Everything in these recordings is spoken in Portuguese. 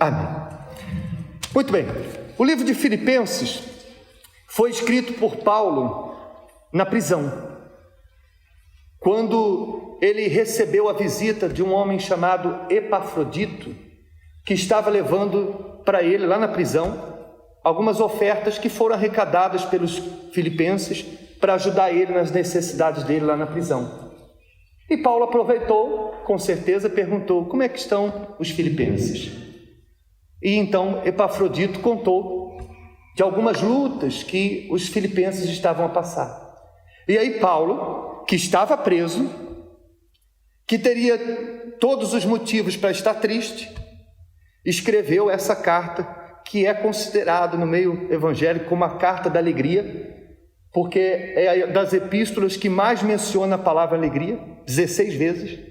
Amém. Muito bem. O livro de Filipenses foi escrito por Paulo na prisão, quando ele recebeu a visita de um homem chamado Epafrodito, que estava levando para ele, lá na prisão, algumas ofertas que foram arrecadadas pelos filipenses para ajudar ele nas necessidades dele lá na prisão. E Paulo aproveitou, com certeza, perguntou: como é que estão os filipenses? E então Epafrodito contou de algumas lutas que os filipenses estavam a passar. E aí Paulo, que estava preso, que teria todos os motivos para estar triste, escreveu essa carta, que é considerada no meio evangélico como a carta da alegria, porque é das epístolas que mais menciona a palavra alegria, 16 vezes,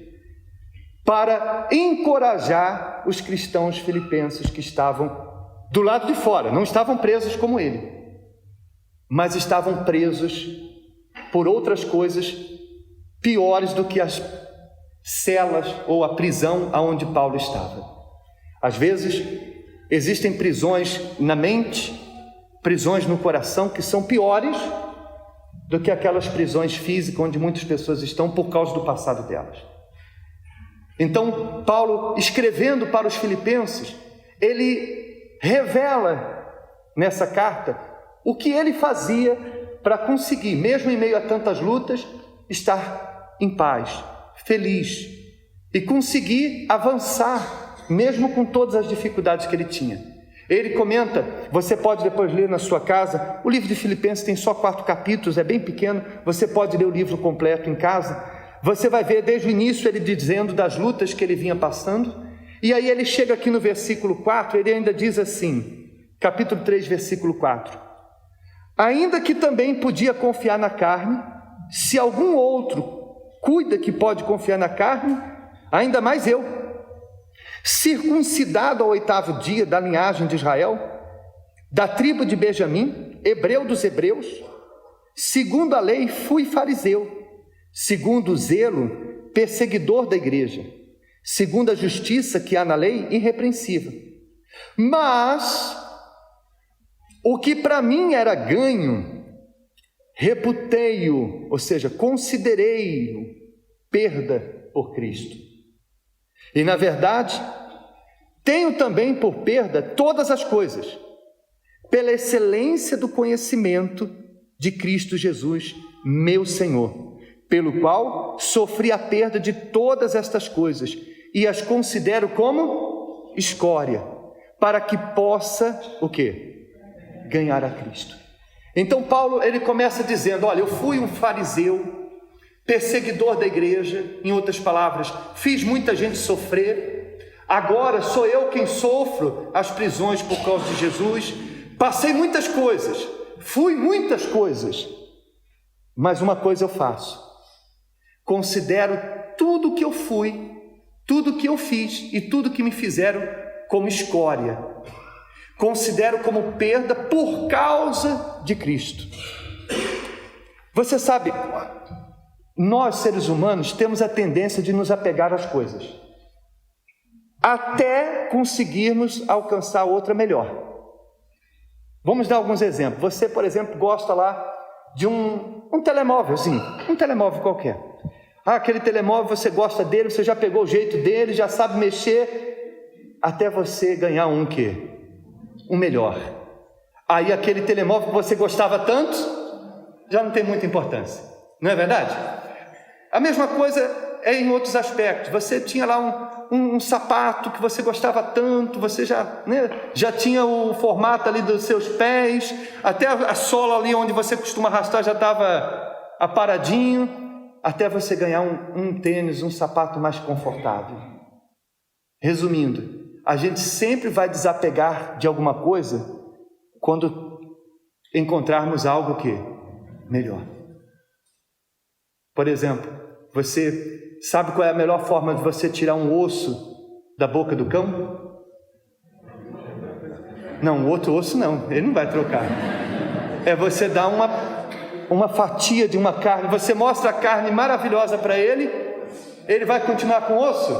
para encorajar os cristãos filipenses que estavam do lado de fora. Não estavam presos como ele, mas estavam presos por outras coisas piores do que as celas ou a prisão aonde Paulo estava. Às vezes existem prisões na mente, prisões no coração, que são piores do que aquelas prisões físicas onde muitas pessoas estão por causa do passado delas. Então Paulo, escrevendo para os filipenses, ele revela nessa carta o que ele fazia para conseguir, mesmo em meio a tantas lutas, estar em paz, feliz e conseguir avançar, mesmo com todas as dificuldades que ele tinha. Ele comenta, você pode depois ler na sua casa, o livro de Filipenses tem só 4 capítulos, é bem pequeno, você pode ler o livro completo em casa. Você vai ver desde o início ele dizendo das lutas que ele vinha passando, e aí ele chega aqui no versículo 4, ele ainda diz assim, capítulo 3, versículo 4: ainda que também podia confiar na carne, se algum outro cuida que pode confiar na carne, ainda mais eu, circuncidado ao 8º dia da linhagem de Israel, da tribo de Benjamim, hebreu dos hebreus, segundo a lei fui fariseu, segundo o zelo, perseguidor da igreja, segundo a justiça que há na lei, irrepreensível. Mas o que para mim era ganho, reputei-o, ou seja, considerei-o perda por Cristo. E na verdade, tenho também por perda todas as coisas, pela excelência do conhecimento de Cristo Jesus, meu Senhor, pelo qual sofri a perda de todas estas coisas e as considero como escória, para que possa, o quê? Ganhar a Cristo. Então Paulo, ele começa dizendo, olha, eu fui um fariseu, perseguidor da igreja, em outras palavras, fiz muita gente sofrer, agora sou eu quem sofro as prisões por causa de Jesus, passei muitas coisas, fui muitas coisas, mas uma coisa eu faço, considero tudo que eu fui, tudo que eu fiz e tudo que me fizeram como escória, considero como perda por causa de Cristo. Você sabe, nós seres humanos temos a tendência de nos apegar às coisas, até conseguirmos alcançar outra melhor. Vamos dar alguns exemplos. Você, por exemplo, gosta lá de um telemóvelzinho, um telemóvel qualquer. Aquele telemóvel, você gosta dele, você já pegou o jeito dele, já sabe mexer, até você ganhar um quê? Um melhor. Aí aquele telemóvel que você gostava tanto, já não tem muita importância. Não é verdade? A mesma coisa é em outros aspectos. Você tinha lá um sapato que você gostava tanto, você já tinha o formato ali dos seus pés, até a sola ali onde você costuma arrastar já estava aparadinho, até você ganhar um tênis, um sapato mais confortável. Resumindo, a gente sempre vai desapegar de alguma coisa quando encontrarmos algo que melhor. Por exemplo, você sabe qual é a melhor forma de você tirar um osso da boca do cão? Não, outro osso não, ele não vai trocar. É você dar uma fatia de uma carne, você mostra a carne maravilhosa para ele, ele vai continuar com o osso?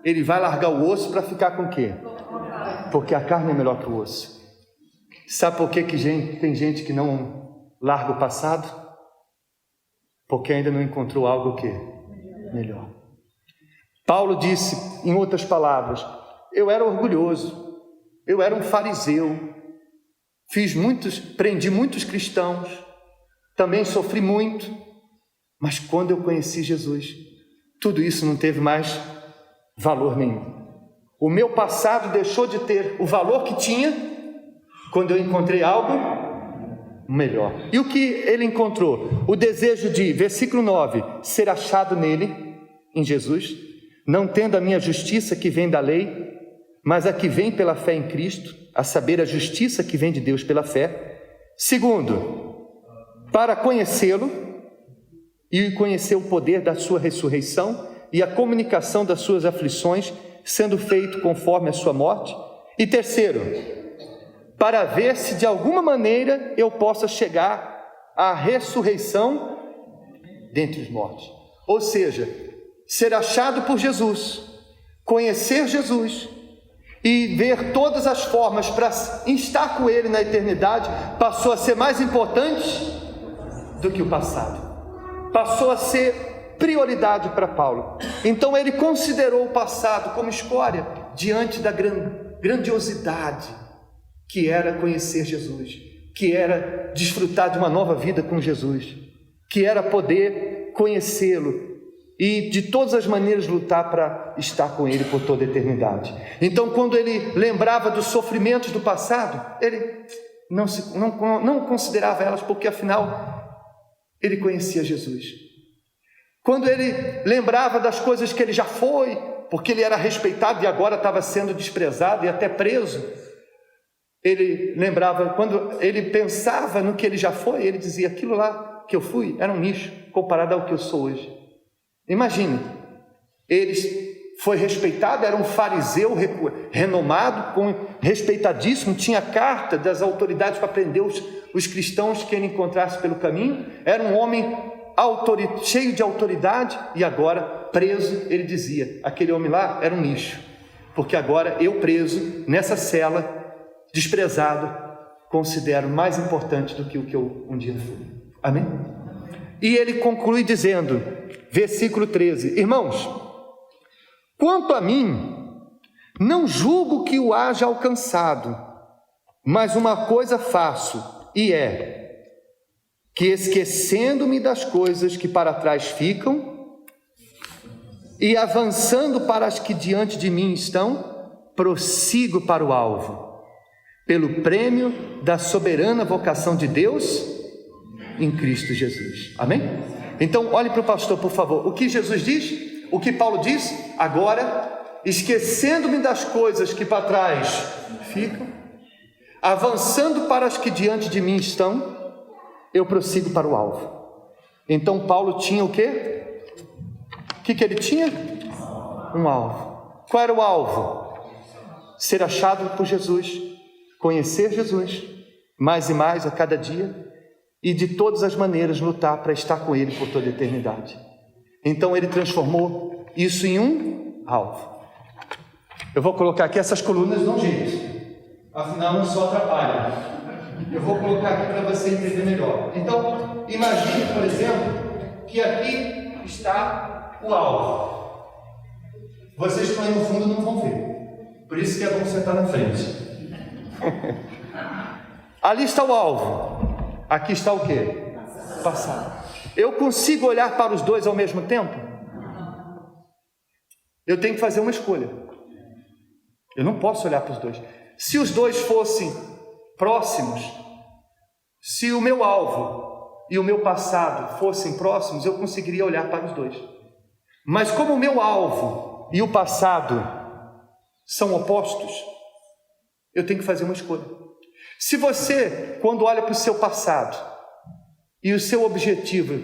ele vai largar o osso para ficar com o quê? Porque a carne é melhor que o osso. Sabe por que tem gente que não larga o passado? Porque ainda não encontrou algo o quê? Melhor. Paulo disse, em outras palavras, eu era orgulhoso, eu era um fariseu, prendi muitos cristãos, também sofri muito, mas quando eu conheci Jesus, tudo isso não teve mais valor nenhum. O meu passado deixou de ter o valor que tinha quando eu encontrei algo melhor. E o que ele encontrou? O desejo de, versículo 9, ser achado nele, em Jesus, não tendo a minha justiça que vem da lei, mas a que vem pela fé em Cristo, a saber, a justiça que vem de Deus pela fé. Segundo, para conhecê-lo e conhecer o poder da sua ressurreição e a comunicação das suas aflições, sendo feito conforme a sua morte. E terceiro, para ver se de alguma maneira eu possa chegar à ressurreição dentre os mortos. Ou seja, ser achado por Jesus, conhecer Jesus e ver todas as formas para estar com Ele na eternidade, passou a ser mais importante do que o passado. Passou a ser prioridade para Paulo. Então ele considerou o passado como escória diante da grandiosidade que era conhecer Jesus, que era desfrutar de uma nova vida com Jesus, que era poder conhecê-lo e de todas as maneiras lutar para estar com Ele por toda a eternidade. Então, quando ele lembrava dos sofrimentos do passado, ele não considerava elas, porque afinal ele conhecia Jesus. Quando ele lembrava das coisas que ele já foi, porque ele era respeitado e agora estava sendo desprezado e até preso, ele lembrava, quando ele pensava no que ele já foi, ele dizia, aquilo lá que eu fui era um lixo comparado ao que eu sou hoje. Imagine, ele foi respeitado, era um fariseu renomado, respeitadíssimo, tinha carta das autoridades para prender os cristãos que ele encontrasse pelo caminho, era um homem cheio de autoridade, e agora preso, ele dizia, aquele homem lá era um lixo, porque agora eu preso nessa cela, desprezado, considero mais importante do que o que eu um dia fui. Amém? E ele conclui dizendo, versículo 13, irmãos, quanto a mim, não julgo que o haja alcançado, mas uma coisa faço, e é que esquecendo-me das coisas que para trás ficam e avançando para as que diante de mim estão, prossigo para o alvo, pelo prêmio da soberana vocação de Deus em Cristo Jesus. Amém? Então, olhe para o pastor, por favor. O que Jesus diz? O que Paulo diz? Agora, esquecendo-me das coisas que para trás ficam, avançando para as que diante de mim estão, eu prossigo para o alvo. Então, Paulo tinha o quê? O que ele tinha? Um alvo. Qual era o alvo? Ser achado por Jesus, conhecer Jesus, mais e mais a cada dia, e de todas as maneiras lutar para estar com Ele por toda a eternidade. Então ele transformou isso em um alvo. Eu vou colocar aqui essas colunas, não, gente, afinal não só atrapalha. Eu vou colocar aqui para você entender melhor. Então, imagine, por exemplo, que aqui está o alvo. Vocês que estão aí no fundo não vão ver, por isso que é bom sentar na frente. Ali está o alvo. Aqui está o quê? Passado. Eu consigo olhar para os dois ao mesmo tempo? Eu tenho que fazer uma escolha. Eu não posso olhar para os dois. Se os dois fossem próximos, se o meu alvo e o meu passado fossem próximos, eu conseguiria olhar para os dois. Mas como o meu alvo e o passado são opostos, eu tenho que fazer uma escolha. Se você, quando olha para o seu passado e o seu objetivo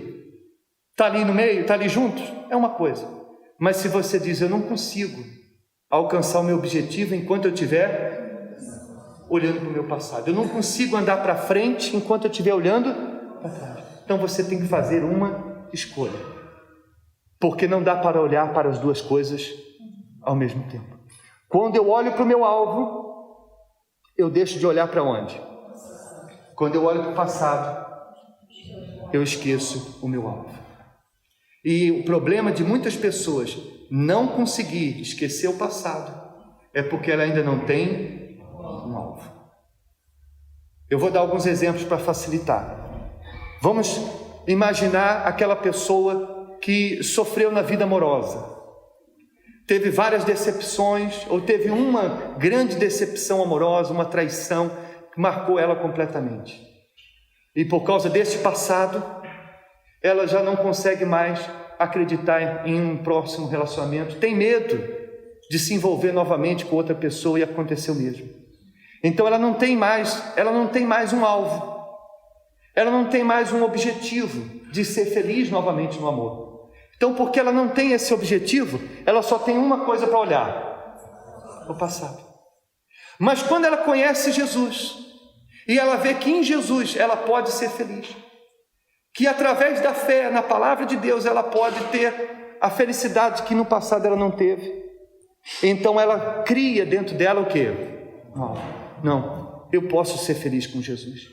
está ali no meio, está ali junto, é uma coisa. Mas se você diz, eu não consigo alcançar o meu objetivo enquanto eu estiver olhando para o meu passado, eu não consigo andar para frente enquanto eu estiver olhando para trás. Então você tem que fazer uma escolha, porque não dá para olhar para as duas coisas ao mesmo tempo. Quando eu olho para o meu alvo, eu deixo de olhar para onde? Quando eu olho para o passado, eu esqueço o meu alvo. E o problema de muitas pessoas não conseguir esquecer o passado é porque ela ainda não tem um alvo. Eu vou dar alguns exemplos para facilitar. Vamos imaginar aquela pessoa que sofreu na vida amorosa. Teve várias decepções, ou teve uma grande decepção amorosa, uma traição que marcou ela completamente. E por causa desse passado, ela já não consegue mais acreditar em um próximo relacionamento, tem medo de se envolver novamente com outra pessoa, e aconteceu mesmo. Então ela não tem mais um alvo, ela não tem mais um objetivo de ser feliz novamente no amor. Então, porque ela não tem esse objetivo, ela só tem uma coisa para olhar: o passado. Mas quando ela conhece Jesus, e ela vê que em Jesus ela pode ser feliz, que através da fé na palavra de Deus ela pode ter a felicidade que no passado ela não teve, então ela cria dentro dela o quê? Não, eu posso ser feliz com Jesus,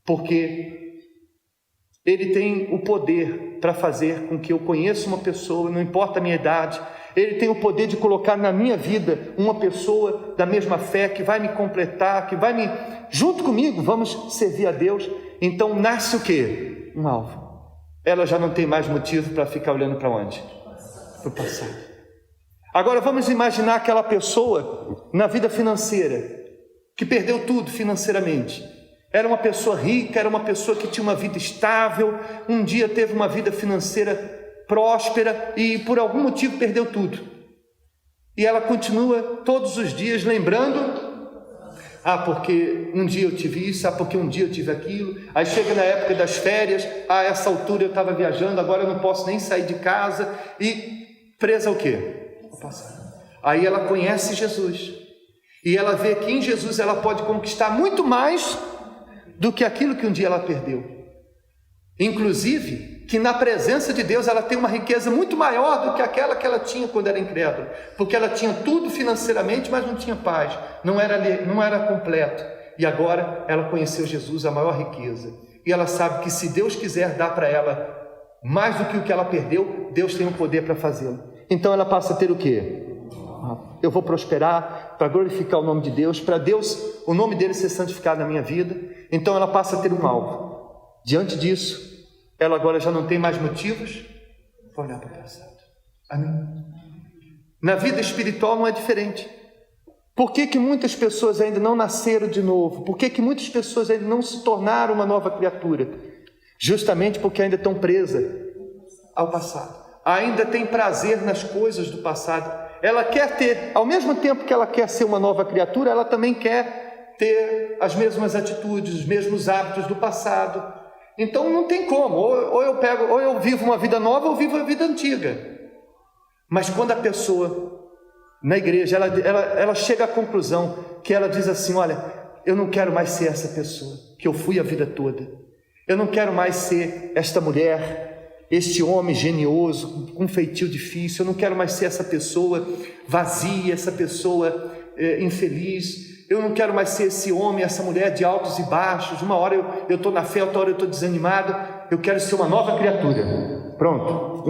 porque Ele tem o poder para fazer com que eu conheça uma pessoa, não importa a minha idade. Ele tem o poder de colocar na minha vida uma pessoa da mesma fé, que vai me completar, que vai junto comigo, vamos servir a Deus. Então nasce o quê? Um alvo. Ela já não tem mais motivo para ficar olhando para onde? Para o passado. Agora vamos imaginar aquela pessoa na vida financeira, que perdeu tudo financeiramente. Era uma pessoa rica, era uma pessoa que tinha uma vida estável, um dia teve uma vida financeira próspera e por algum motivo perdeu tudo. E ela continua todos os dias lembrando: porque um dia eu tive isso, porque um dia eu tive aquilo. Aí chega na época das férias: essa altura eu estava viajando, agora eu não posso nem sair de casa. E presa ao quê? Ao passado. Aí ela conhece Jesus, e ela vê que em Jesus ela pode conquistar muito mais do que aquilo que um dia ela perdeu. Inclusive, que na presença de Deus ela tem uma riqueza muito maior do que aquela que ela tinha quando era incrédula, porque ela tinha tudo financeiramente, mas não tinha paz, não era completo. E agora ela conheceu Jesus, a maior riqueza, e ela sabe que se Deus quiser dar para ela mais do que o que ela perdeu, Deus tem o poder para fazê-lo. Então ela passa a ter o quê? Eu vou prosperar para glorificar o nome de Deus, para Deus, o nome dele ser santificado na minha vida. Então ela passa a ter um alvo. Diante disso, ela agora já não tem mais motivos para olhar para o passado. Amém? Na vida espiritual não é diferente. Por que muitas pessoas ainda não nasceram de novo? Por que muitas pessoas ainda não se tornaram uma nova criatura? Justamente porque ainda estão presas ao passado. Ainda tem prazer nas coisas do passado. Ela quer ter, ao mesmo tempo que ela quer ser uma nova criatura, ela também quer ter as mesmas atitudes, os mesmos hábitos do passado. Então não tem como, ou eu vivo uma vida nova ou vivo a vida antiga. Mas quando a pessoa, na igreja, ela chega à conclusão que ela diz assim: olha, eu não quero mais ser essa pessoa que eu fui a vida toda. Eu não quero mais ser esta mulher, este homem genioso, com um feitio difícil. Eu não quero mais ser essa pessoa vazia, essa pessoa infeliz. Eu não quero mais ser esse homem, essa mulher de altos e baixos. Uma hora eu estou na fé, outra hora eu estou desanimado. Eu quero ser uma nova criatura. Pronto,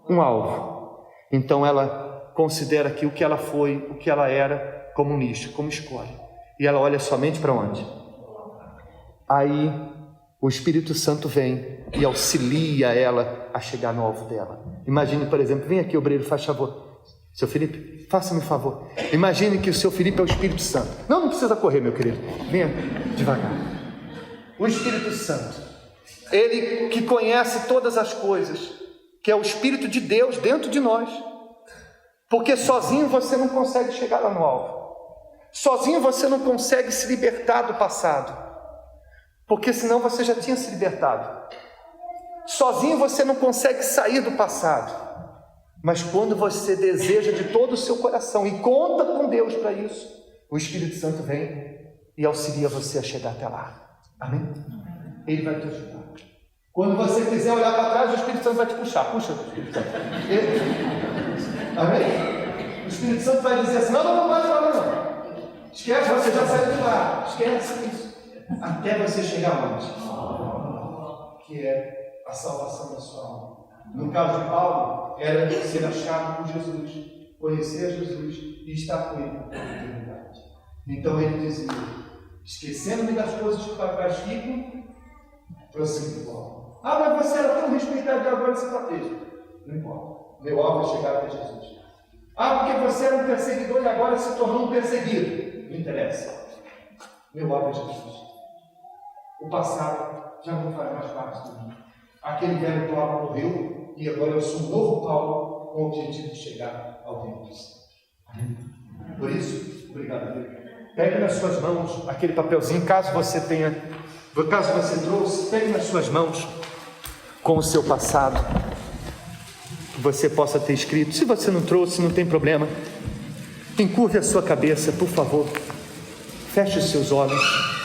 um alvo. Então ela considera que o que ela foi, o que ela era, como um nicho, como escolhe. E ela olha somente para onde? Aí o Espírito Santo vem e auxilia ela a chegar no alvo dela. Imagine, por exemplo, vem aqui, obreiro, faz favor. Seu Felipe, faça-me um favor. Imagine que o seu Felipe é o Espírito Santo. Não precisa correr, meu querido. Venha devagar. O Espírito Santo, ele que conhece todas as coisas, que é o Espírito de Deus dentro de nós. Porque sozinho você não consegue chegar lá no alvo. Sozinho você não consegue se libertar do passado, porque senão você já tinha se libertado. Sozinho você não consegue sair do passado. Mas quando você deseja de todo o seu coração e conta com Deus para isso, o Espírito Santo vem e auxilia você a chegar até lá. Amém? Ele vai te ajudar. Quando você quiser olhar para trás, o Espírito Santo vai te puxar. Puxa o Espírito Santo. Amém? O Espírito Santo vai dizer assim: não vai falar não. Esquece, você já saiu de lá. Esquece isso. Até você chegar onde? Que é a salvação da sua alma. No caso de Paulo, era ser achado por Jesus, conhecer Jesus e estar com ele na eternidade. Então ele dizia: esquecendo-me das coisas que para trás ficam, prossigo Paulo. Mas você era tão respeitado e agora você está preso. Não importa. Meu alvo é chegar até Jesus. Porque você era um perseguidor e agora se tornou um perseguido. Não interessa. Meu alvo é Jesus. O passado já não faz mais parte de mim. Aquele velho Paulo morreu e agora eu sou um novo Paulo com o objetivo de chegar ao reino dos céus. Por isso, obrigado, Deus. Pegue nas suas mãos aquele papelzinho, caso você trouxe, pegue nas suas mãos com o seu passado, que você possa ter escrito. Se você não trouxe, não tem problema. Encurve a sua cabeça, por favor. Feche os seus olhos.